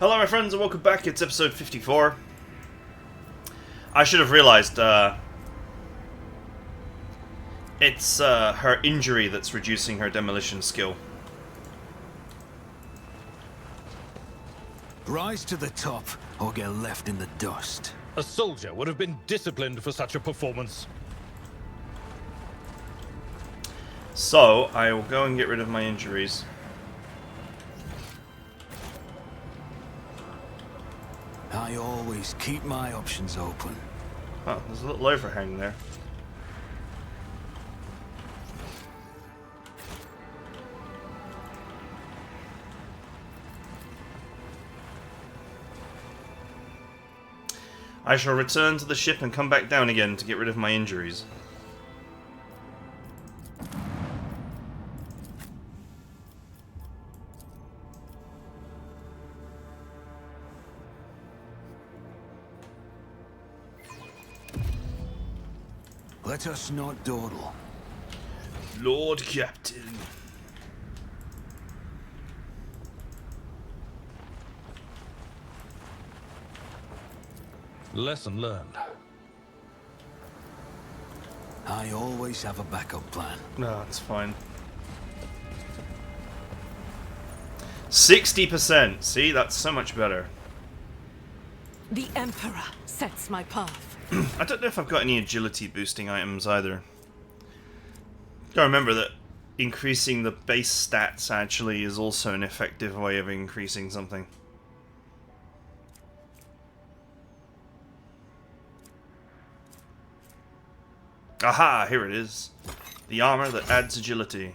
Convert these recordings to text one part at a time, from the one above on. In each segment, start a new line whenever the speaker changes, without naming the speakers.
Hello my friends and welcome back, it's episode 54. I should have realized, it's her injury that's reducing her demolition skill.
Rise to the top, or get left in the dust.
A soldier would have been disciplined for such a performance.
So, I will go and get rid of my injuries.
I always keep my options open.
Oh, there's a little overhang there. I shall return to the ship and come back down again to get rid of my injuries.
Let us not dawdle.
Lord Captain.
Lesson learned.
I always have a backup plan.
No, it's fine. 60%. See, that's so much better.
The Emperor sets my path.
I don't know if I've got any agility boosting items either. Gotta remember that increasing the base stats actually is also an effective way of increasing something. Aha, here it is. The armor that adds agility.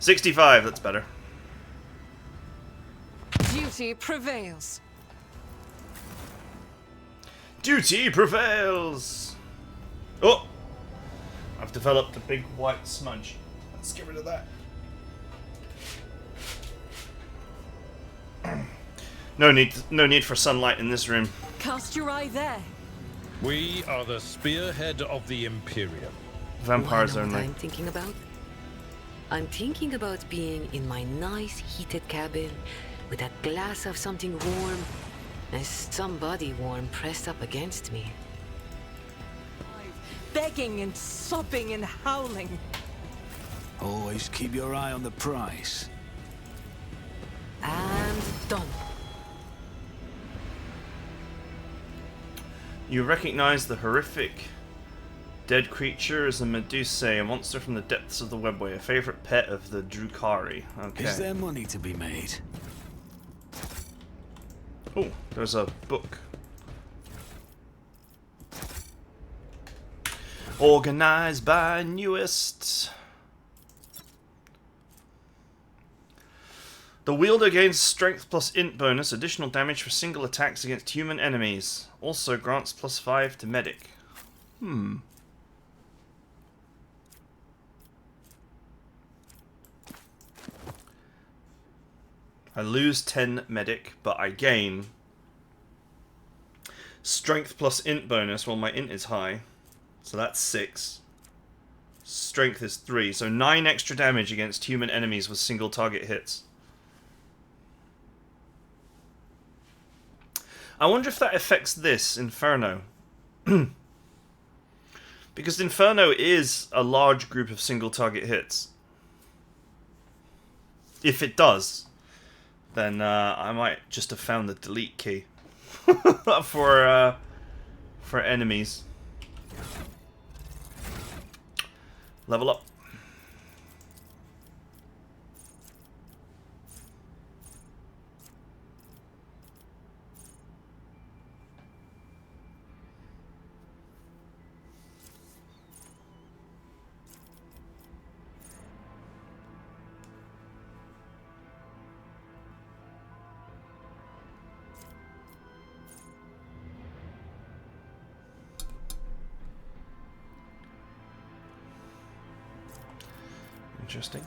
$65, that's better.
Duty prevails.
Duty prevails! Oh! I've developed a big white smudge. Let's get rid of that. No need for sunlight in this room.
Cast your eye there.
We are the spearhead of the Imperium.
Vampires
Wanna know what
only.
I'm thinking about? I'm thinking about being in my nice heated cabin with a glass of something warm and somebody warm pressed up against me.
Begging and sobbing and howling.
Always keep your eye on the prize.
And done.
You recognize the horrific dead creature as a Medusae, a monster from the depths of the webway, a favorite pet of the Drukari. Okay.
Is there money to be made?
Oh, there's a book. Organized by newest. The wielder gains strength plus int bonus, additional damage for single attacks against human enemies. Also grants +5 to medic. I lose 10 medic, but I gain strength plus int bonus. Well, my int is high, so that's 6. Strength is 3, so 9 extra damage against human enemies with single target hits. I wonder if that affects this, Inferno. Because Inferno is a large group of single target hits. If it does, then I might just have found the delete key for enemies. Level up. Interesting.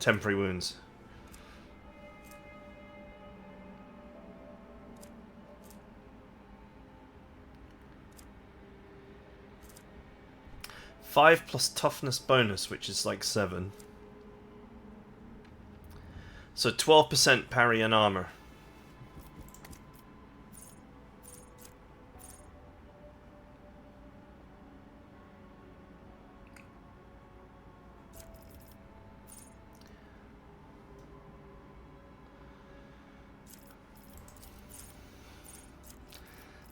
temporary wounds. Five plus toughness bonus, which is like 7. So 12% parry and armor.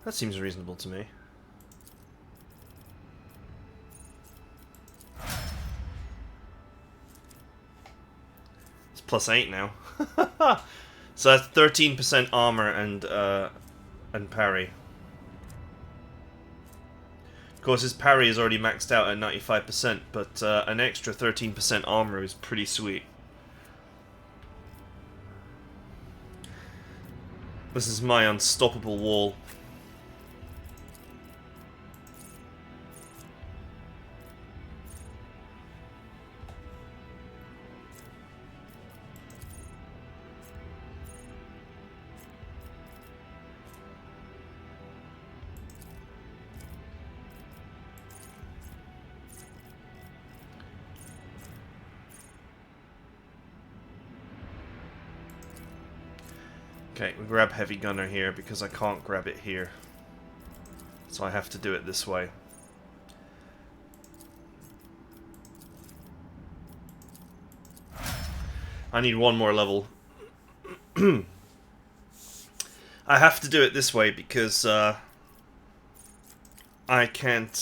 That seems reasonable to me. It's plus 8 now. So that's 13% armor and parry. Of course, his parry is already maxed out at 95%, but an extra 13% armor is pretty sweet. This is my unstoppable wall. Okay, we grab Heavy Gunner here because I can't grab it here. So I have to do it this way. I need one more level. I have to do it this way because I can't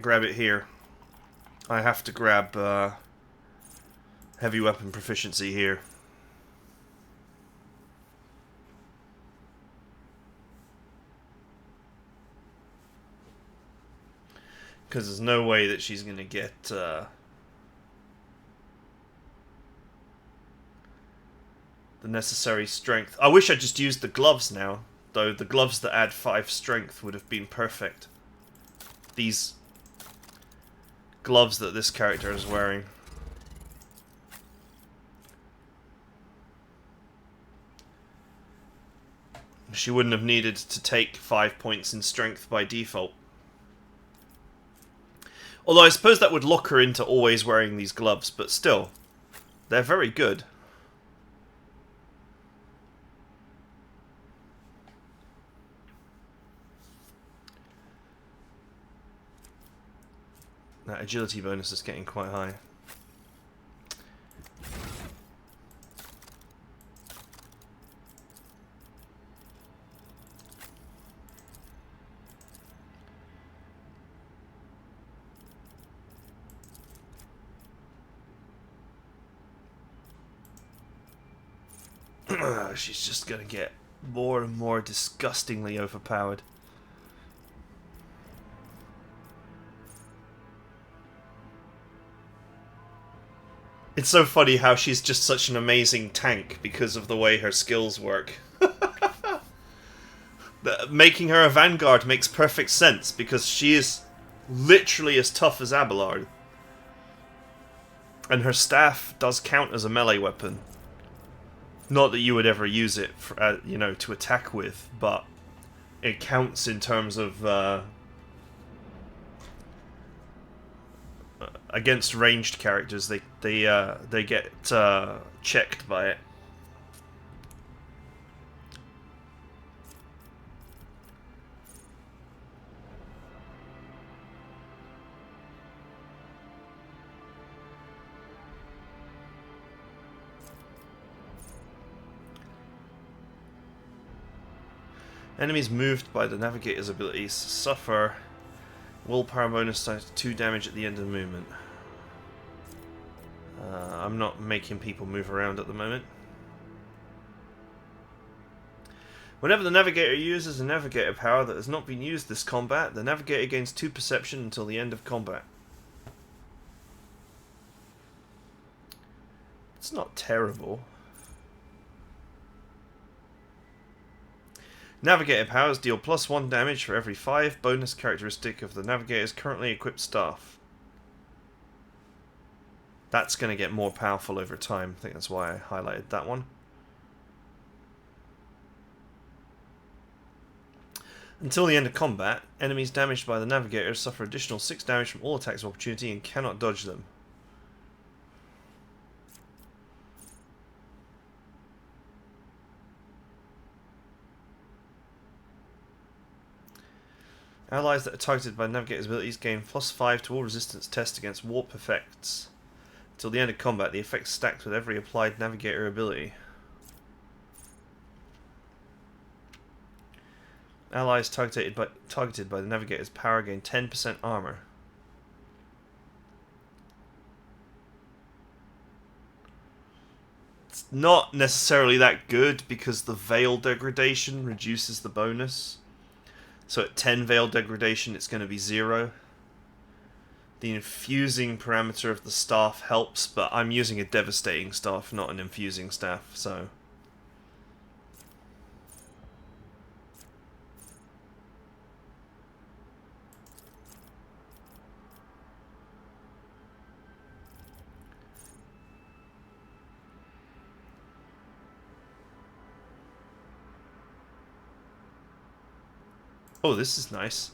grab it here. I have to grab heavy weapon proficiency here. Because there's no way that she's going to get the necessary strength. I wish I just used the gloves now, though. The gloves that add 5 strength would have been perfect. These gloves that this character is wearing. She wouldn't have needed to take 5 points in strength by default. Although I suppose that would lock her into always wearing these gloves, but still, they're very good. That agility bonus is getting quite high. She's just gonna get more and more disgustingly overpowered. It's so funny how she's just such an amazing tank because of the way her skills work. Making her a vanguard makes perfect sense because she is literally as tough as Abelard. And her staff does count as a melee weapon. Not that you would ever use it, for, you know, to attack with, but it counts in terms of against ranged characters. They get checked by it. Enemies moved by the navigator's abilities suffer willpower bonus times 2 damage at the end of the movement. I'm not making people move around at the moment. Whenever the navigator uses a navigator power that has not been used this combat, the navigator gains 2 perception until the end of combat. It's not terrible. Navigator powers deal +1 damage for every 5 bonus characteristic of the navigator's currently equipped staff. That's going to get more powerful over time. I think that's why I highlighted that one. Until the end of combat, enemies damaged by the navigators suffer additional 6 damage from all attacks of opportunity and cannot dodge them. Allies that are targeted by navigator's abilities gain +5 to all resistance tests against warp effects. Until the end of combat, the effect stacks with every applied navigator ability. Allies targeted by the navigator's power gain 10% armor. It's not necessarily that good because the veil degradation reduces the bonus. So at 10 veil degradation, it's going to be 0. The infusing parameter of the staff helps, but I'm using a devastating staff, not an infusing staff, so... Oh, this is nice.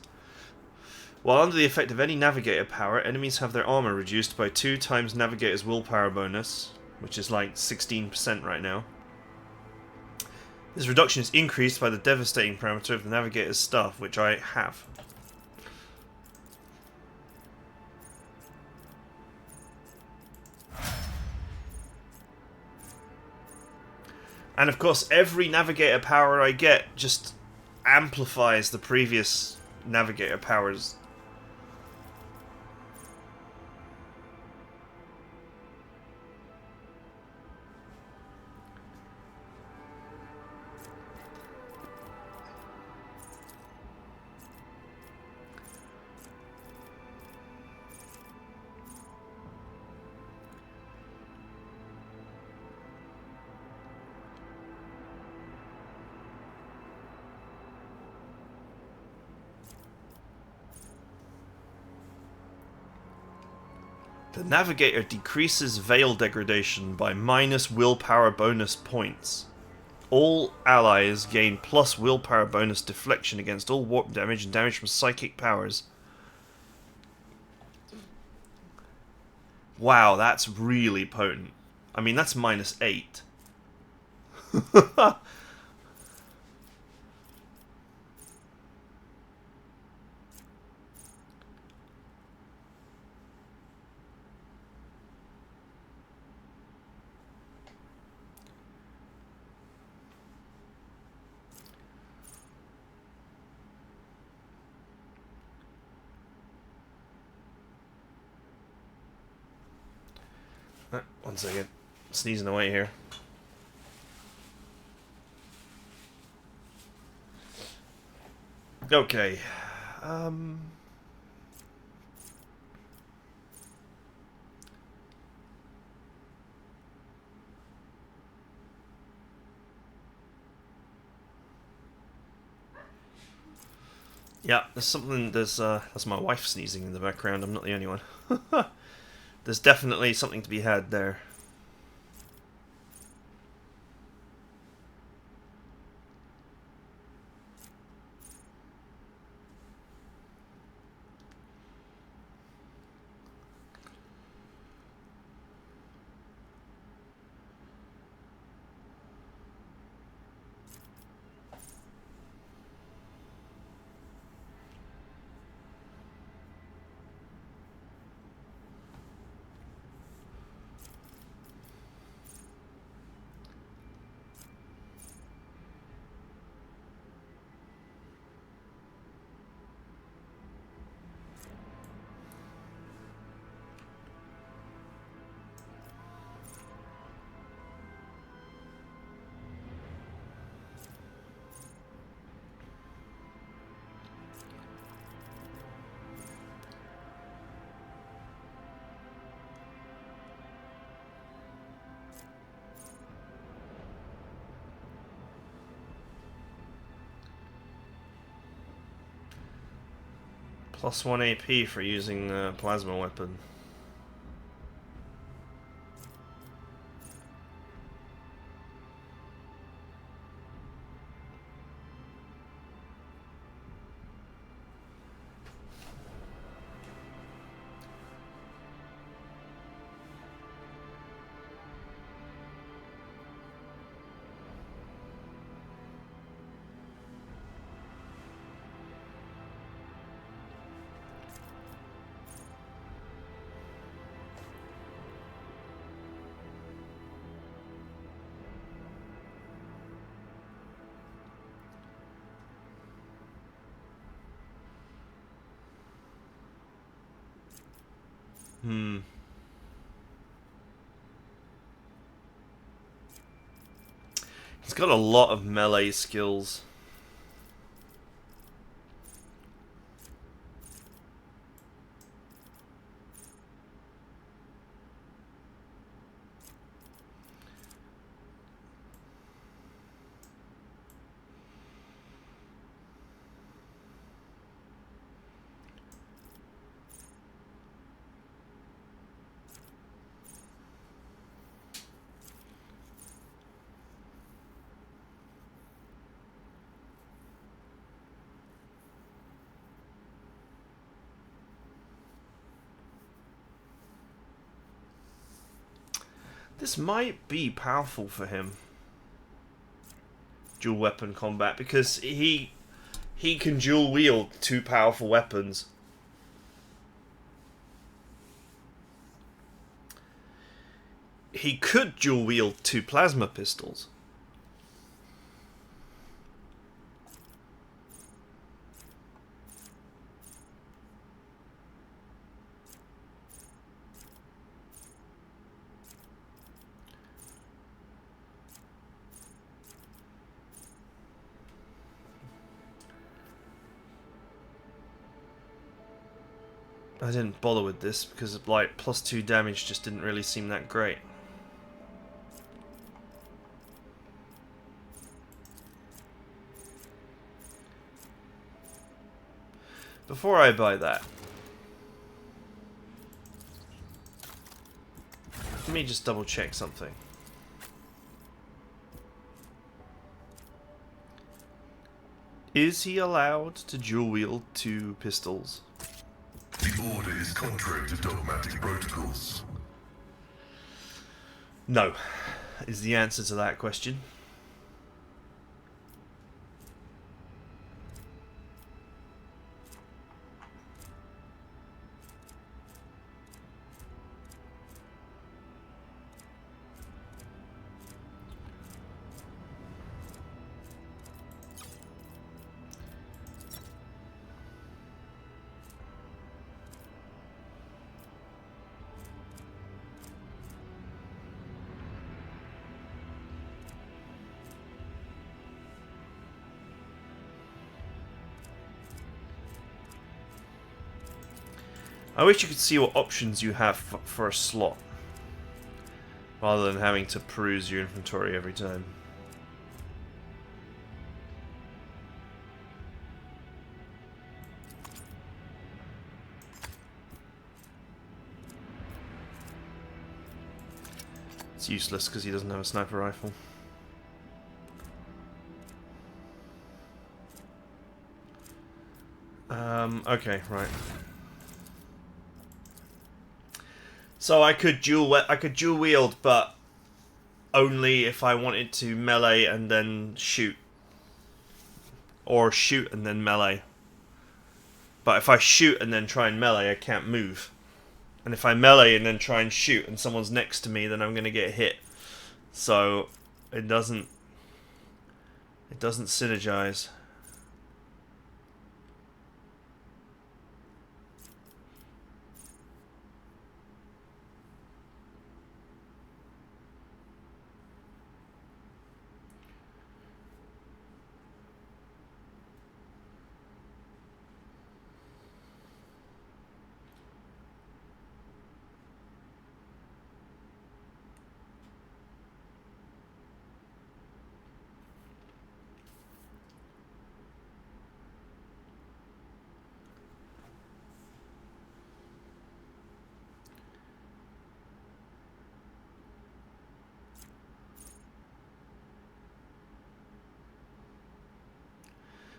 While under the effect of any navigator power, enemies have their armor reduced by 2 times navigator's willpower bonus, which is like 16% right now. This reduction is increased by the devastating parameter of the navigator's staff, which I have. And of course, every navigator power I get just amplifies the previous navigator powers. The navigator decreases veil degradation by minus willpower bonus points. All allies gain plus willpower bonus deflection against all warp damage and damage from psychic powers. Wow, that's really potent. I mean, that's -8. One second. Sneezing away here. Okay. Yeah, there's something. That's my wife sneezing in the background. I'm not the only one. There's definitely something to be had there. +1 AP for using the plasma weapon. He's got a lot of melee skills. This might be powerful for him. Dual weapon combat, because he can dual wield 2 powerful weapons. He could dual wield 2 plasma pistols. I didn't bother with this because like +2 damage just didn't really seem that great. Before I buy that, let me just double check something. Is he allowed to dual wield 2 pistols?
The order is contrary to dogmatic protocols.
No, is the answer to that question. I wish you could see what options you have for a slot, rather than having to peruse your inventory every time. It's useless because he doesn't have a sniper rifle. Okay, right. So I could dual wield, but only if I wanted to melee and then shoot, or shoot and then melee. But if I shoot and then try and melee, I can't move. And if I melee and then try and shoot, and someone's next to me, then I'm gonna get hit. So it doesn't synergize.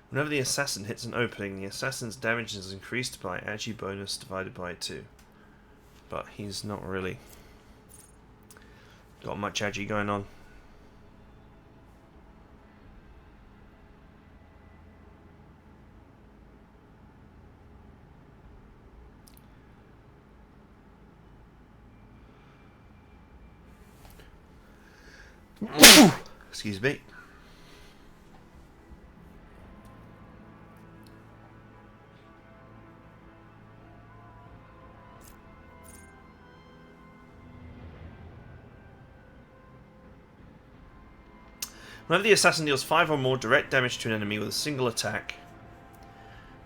Whenever the assassin hits an opening, the assassin's damage is increased by agi bonus divided by 2. But he's not really got much agi going on. Excuse me. Whenever the assassin deals 5 or more direct damage to an enemy with a single attack,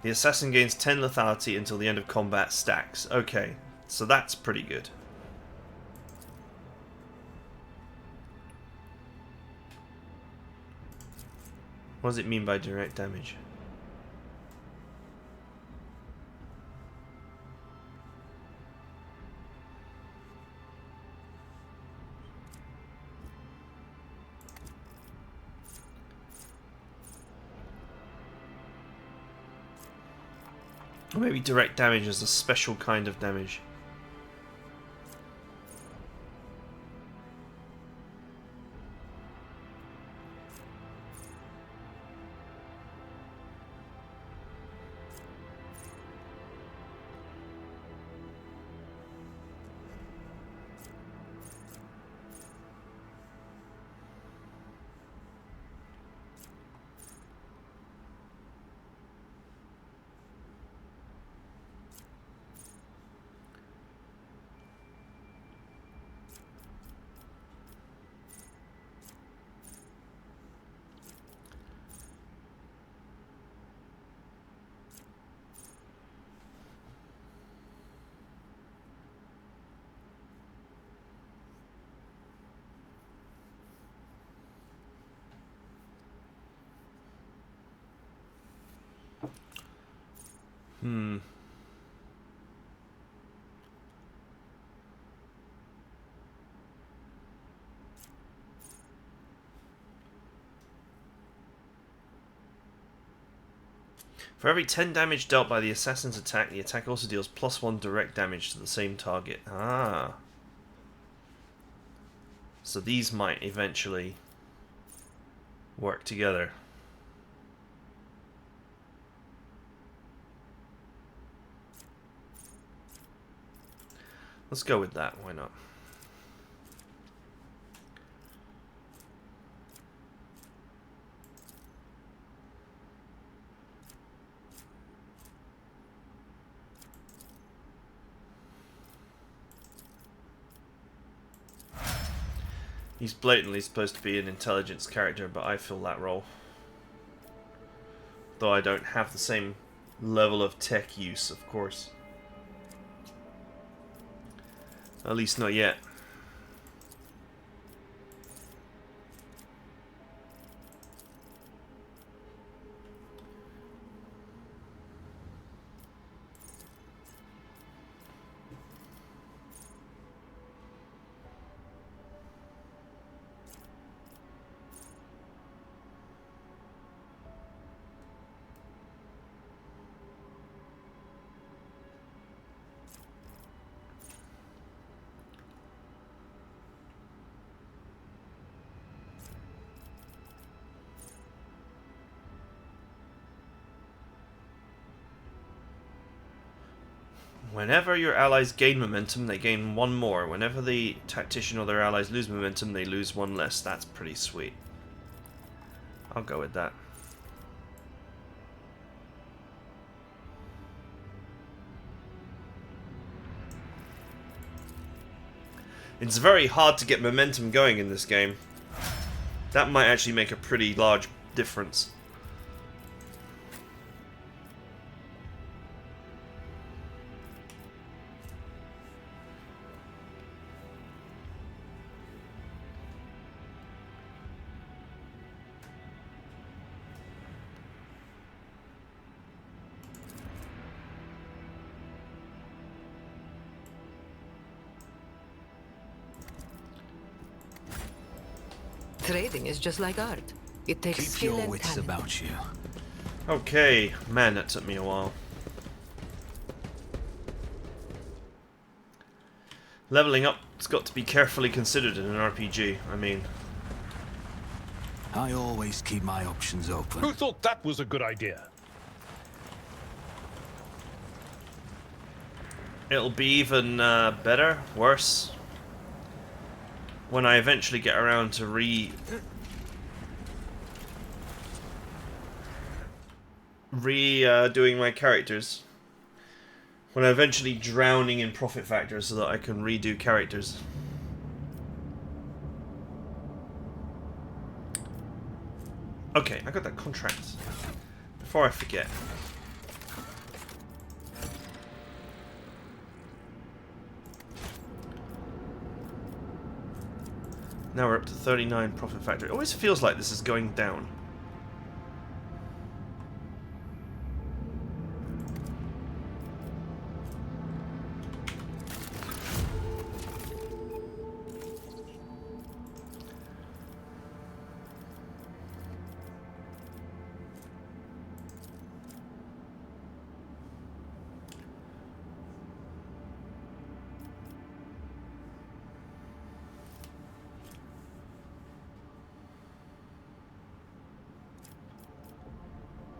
the assassin gains 10 lethality until the end of combat stacks. Okay, so that's pretty good. What does it mean by direct damage? Or maybe direct damage is a special kind of damage. For every 10 damage dealt by the assassin's attack, the attack also deals +1 direct damage to the same target. Ah. So these might eventually work together. Let's go with that, why not? He's blatantly supposed to be an intelligence character, but I fill that role. Though I don't have the same level of tech use, of course. At least not yet. Whenever your allies gain momentum, they gain 1 more. Whenever the tactician or their allies lose momentum, they lose 1 less. That's pretty sweet. I'll go with that. It's very hard to get momentum going in this game. That might actually make a pretty large difference.
Trading is just like art. It takes
Keep
skill
your
and
wits
talent.
about you.
Okay, man, that took me a while. Leveling up has got to be carefully considered in an RPG, I mean.
I always keep my options open.
Who thought that was a good idea?
It'll be even better, worse, when I eventually get around to doing my characters. When I'm eventually drowning in profit factors so that I can redo characters. Okay, I got that contract. Before I forget. Now we're up to 39 profit factor. It always feels like this is going down.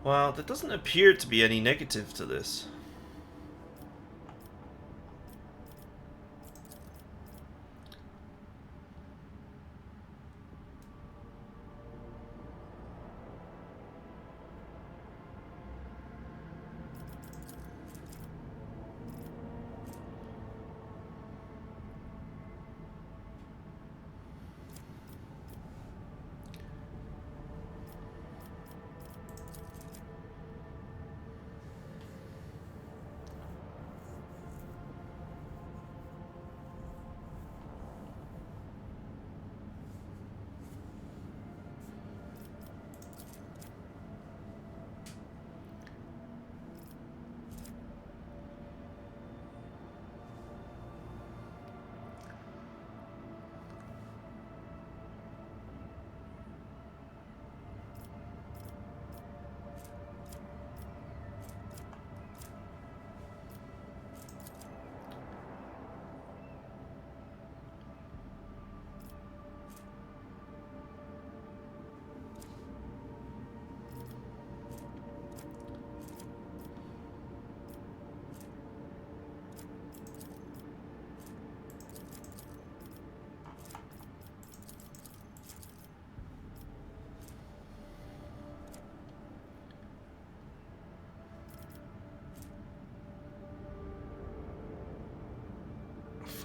Well, there doesn't appear to be any negative to this.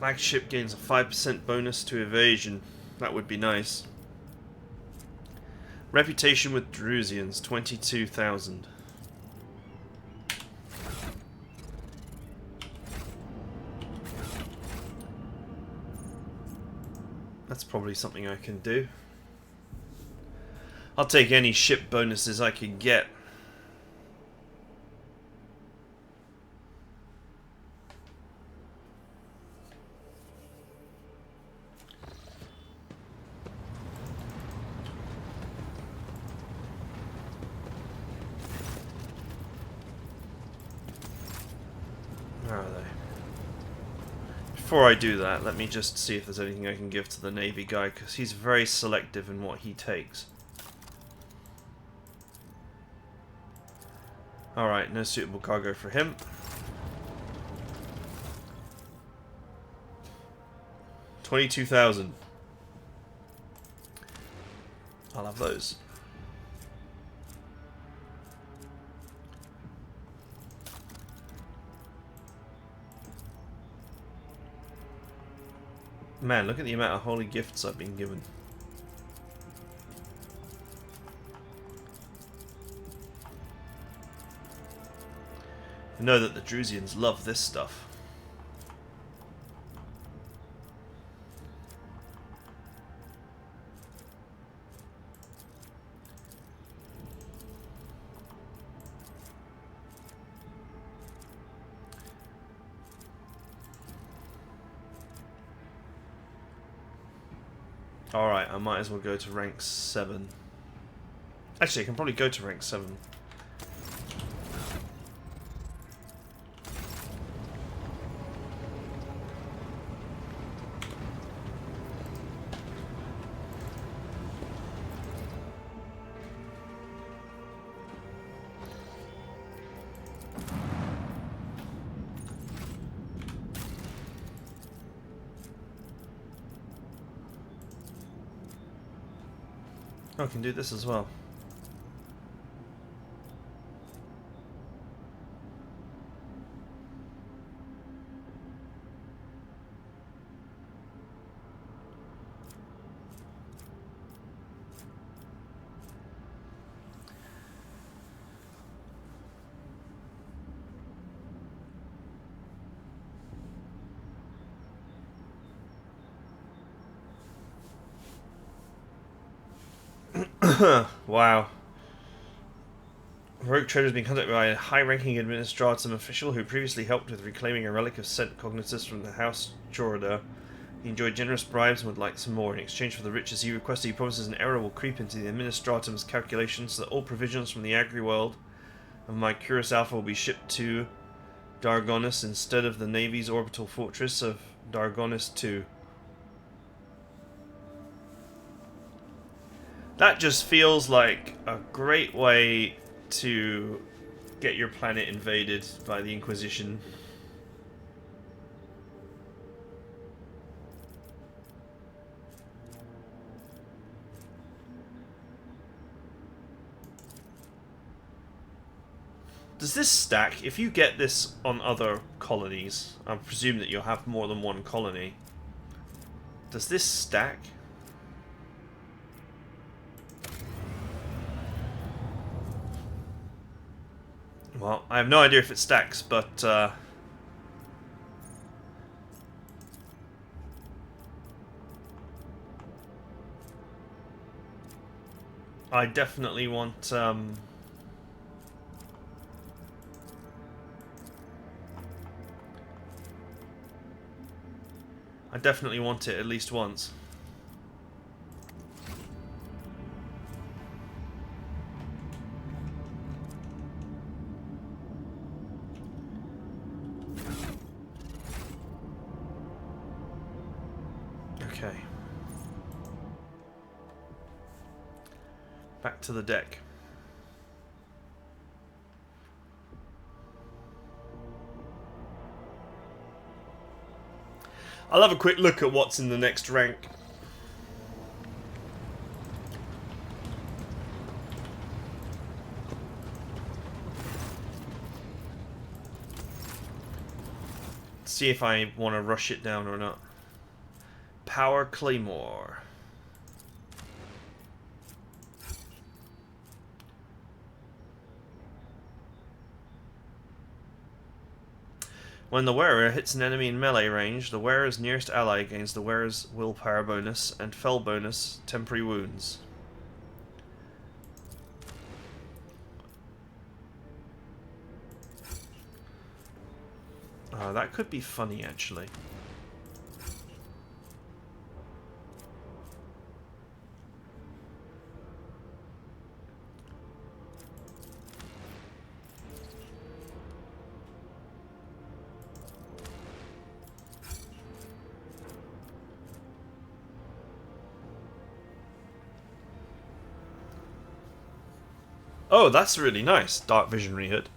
Flagship gains a 5% bonus to evasion. That would be nice. Reputation with Drusians, 22,000. That's probably something I can do. I'll take any ship bonuses I can get. Where are they? Before I do that, let me just see if there's anything I can give to the Navy guy, because he's very selective in what he takes. Alright, no suitable cargo for him. $22,000. I'll have those. Man, look at the amount of holy gifts I've been given. I know that the Drusians love this stuff. Alright, I might as well go to rank 7. Actually, I can probably go to rank 7. Oh, I can do this as well. Wow. Rogue trader has been contacted by a high-ranking administratum official who previously helped with reclaiming a relic of Sent Cognitus from the House Jorada. He enjoyed generous bribes and would like some more. In exchange for the riches he requested, he promises an error will creep into the administratum's calculations so that all provisions from the agri-world of my Curus Alpha will be shipped to Dargonis instead of the Navy's orbital fortress of Dargonis II. That just feels like a great way to get your planet invaded by the Inquisition. Does this stack? If you get this on other colonies, I presume that you'll have more than one colony. Does this stack? Well, I have no idea if it stacks, but I definitely want I definitely want it at least once. Okay. Back to the deck. I'll have a quick look at what's in the next rank. See if I want to rush it down or not. Power Claymore. When the wearer hits an enemy in melee range, the wearer's nearest ally gains the wearer's willpower bonus and fell bonus temporary wounds. That could be funny, actually. Oh, that's really nice. Dark Visionary Hood.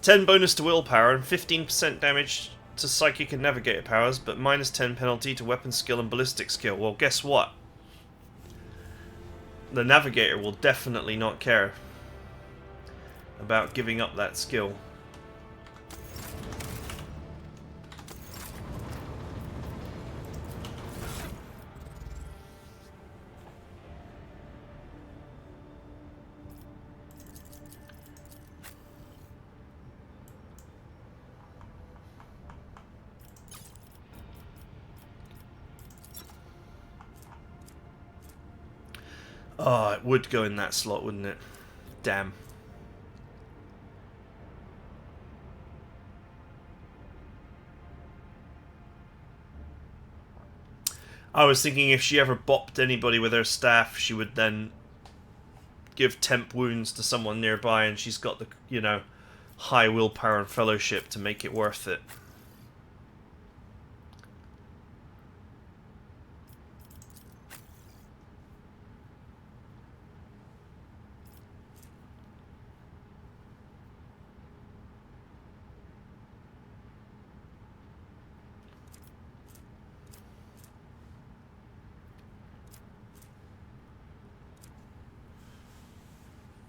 10 bonus to willpower and 15% damage to psychic and navigator powers, but minus 10 penalty to weapon skill and ballistic skill. Well, guess what? The navigator will definitely not care about giving up that skill. Oh, it would go in that slot, wouldn't it? Damn. I was thinking if she ever bopped anybody with her staff, she would then give temp wounds to someone nearby, and she's got the, you know, high willpower and fellowship to make it worth it.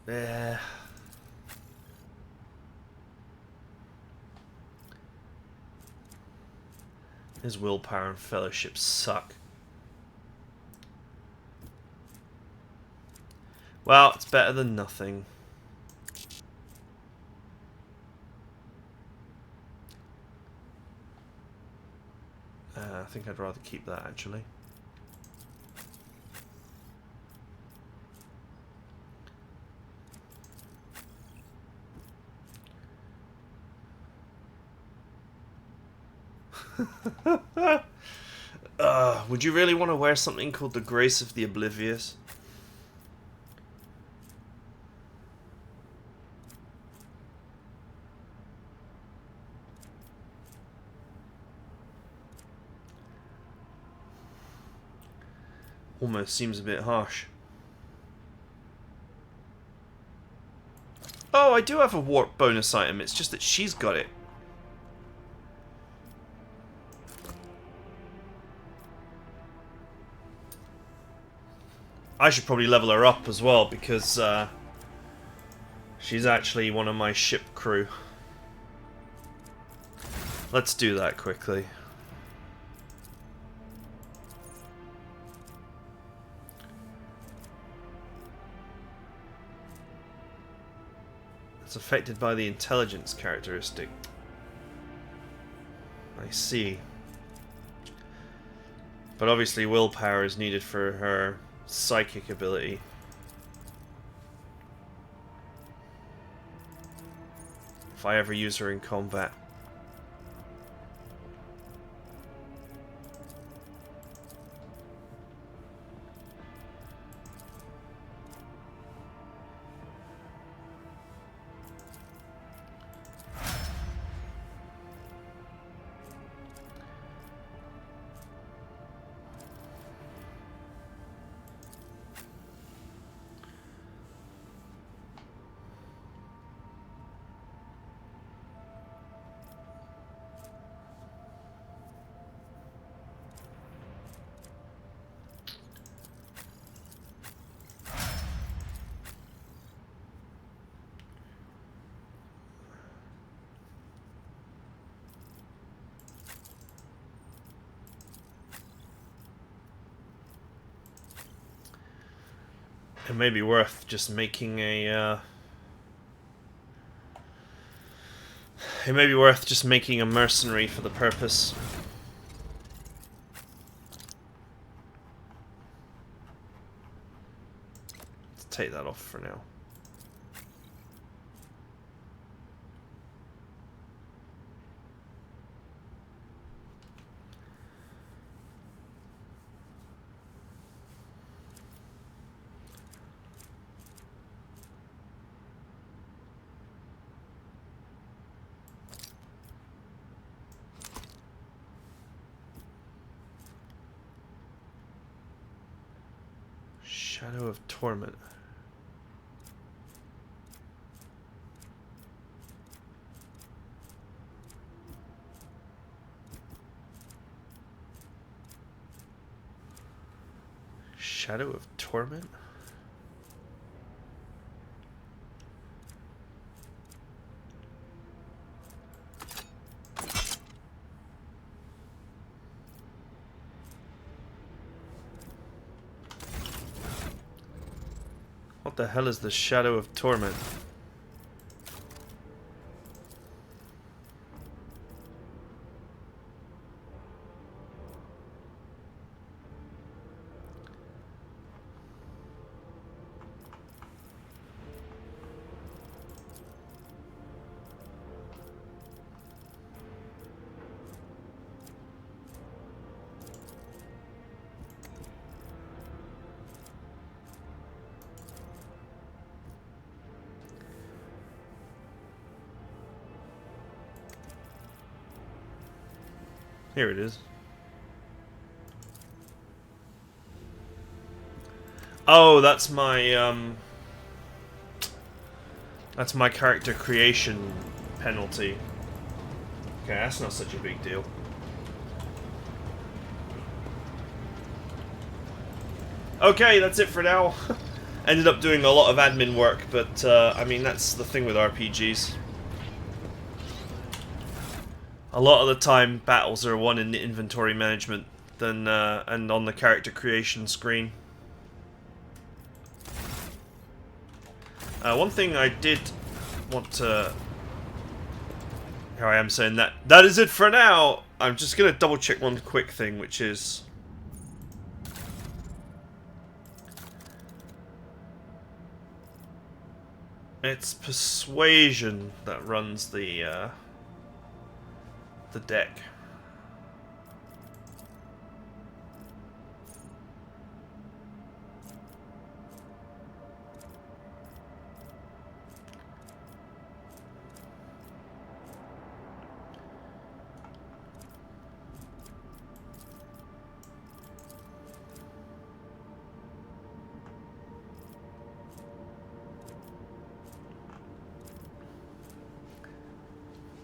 Yeah. His willpower and fellowship suck. Well, it's better than nothing. I think I'd rather keep that, actually. Would you really want to wear something called the Grace of the Oblivious? Almost seems a bit harsh. Oh, I do have a warp bonus item. It's just that she's got it. I should probably level her up as well because she's actually one of my ship crew. Let's do that quickly. It's affected by the intelligence characteristic. I see. But obviously willpower is needed for her psychic ability. If I ever use her in combat. It may be worth just making a it may be worth just making a mercenary for the purpose. Let's take that off for now. Shadow of Torment. Shadow of Torment? What the hell is the Shadow of Torment? Here it is. Oh, that's my character creation penalty. Okay, that's not such a big deal. Okay, that's it for now. Ended up doing a lot of admin work, but I mean, that's the thing with RPGs. A lot of the time, battles are won in the inventory management than and on the character creation screen. One thing I did want to... Here I am saying that. That is it for now! I'm just going to double check one quick thing, which is... It's Persuasion that runs the deck.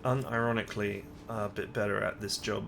unironically a bit better at this job.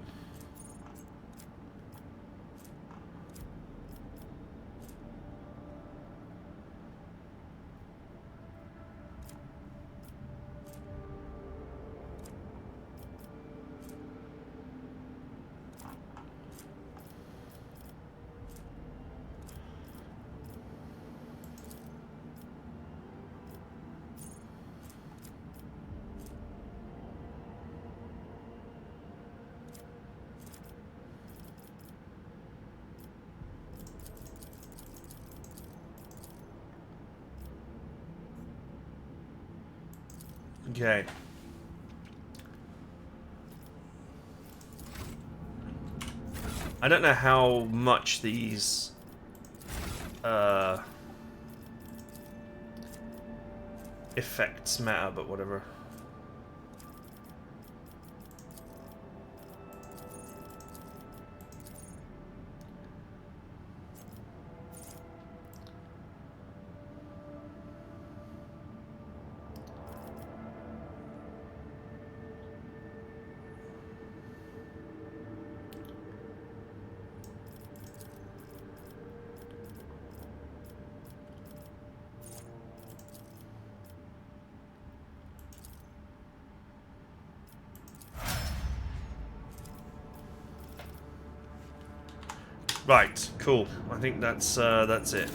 Okay. I don't know how much these effects matter, but whatever. Right, cool. I think that's it.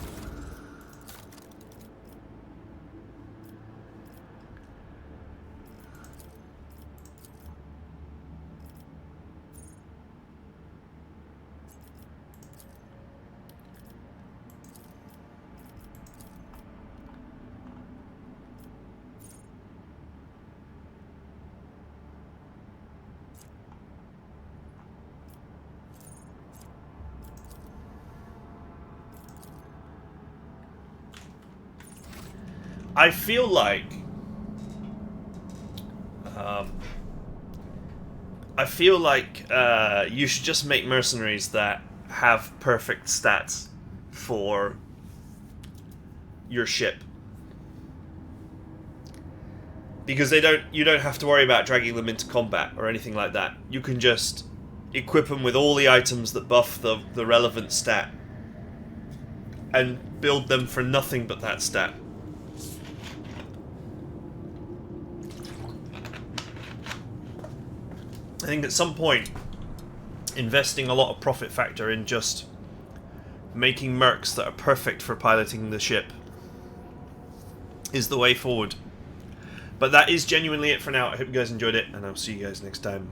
I feel like you should just make mercenaries that have perfect stats for your ship, because you don't have to worry about dragging them into combat or anything like that. You can just equip them with all the items that buff the relevant stat and build them for nothing but that stat. I think at some point, investing a lot of profit factor in just making mercs that are perfect for piloting the ship is the way forward. But that is genuinely it for now. I hope you guys enjoyed it, and I'll see you guys next time.